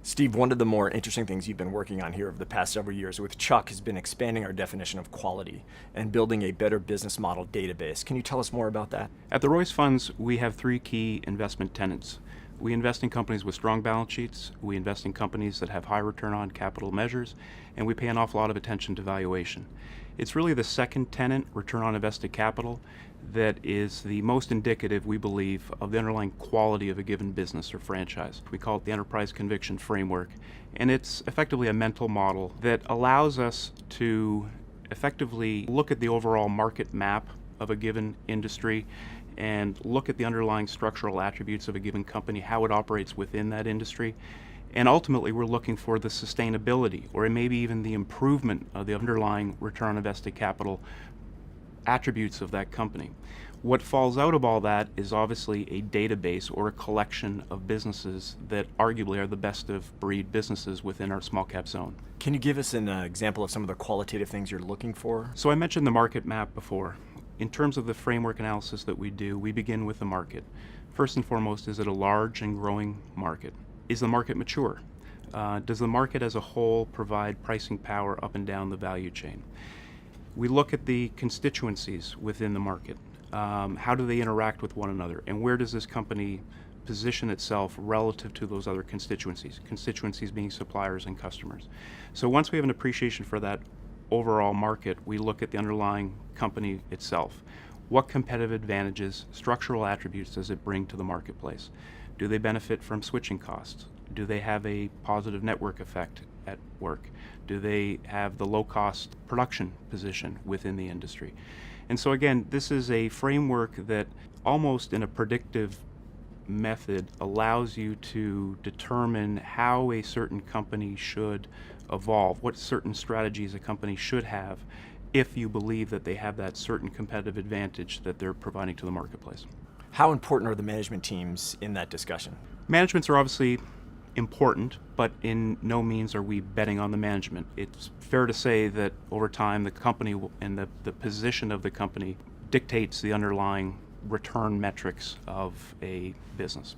Steve, one of the more interesting things you've been working on here over the past several years with Chuck has been expanding our definition of quality and building a better business model database. Can you tell us more about that? At the Royce Funds, we have three key investment tenets. We invest in companies with strong balance sheets, we invest in companies that have high return on capital measures, and we pay an awful lot of attention to valuation. It's really the second tenet, return on invested capital, that is the most indicative, we believe, of the underlying quality of a given business or franchise. We call it the enterprise conviction framework, and it's effectively a mental model that allows us to effectively look at the overall market map of a given industry and look at the underlying structural attributes of a given company, how it operates within that industry. And ultimately, we're looking for the sustainability or maybe even the improvement of the underlying return on invested capital attributes of that company. What falls out of all that is obviously a database or a collection of businesses that arguably are the best of breed businesses within our small cap zone. Can you give us an example of some of the qualitative things you're looking for? So I mentioned the market map before. In terms of the framework analysis that we do, we begin with the market. First and foremost, is it a large and growing market? Is the market mature? Does the market as a whole provide pricing power up and down the value chain? We look at the constituencies within the market. How do they interact with one another? And where does this company position itself relative to those other constituencies? Constituencies being suppliers and customers. So once we have an appreciation for that overall market, we look at the underlying company itself. What competitive advantages, structural attributes does it bring to the marketplace? Do they benefit from switching costs? Do they have a positive network effect at work? Do they have the low-cost production position within the industry? And so again, this is a framework that almost in a predictive method allows you to determine how a certain company should evolve, what certain strategies a company should have if you believe that they have that certain competitive advantage that they're providing to the marketplace. How important are the management teams in that discussion? Managements are obviously important, but in no means are we betting on the management. It's fair to say that over time the company and the position of the company dictates the underlying return metrics of a business.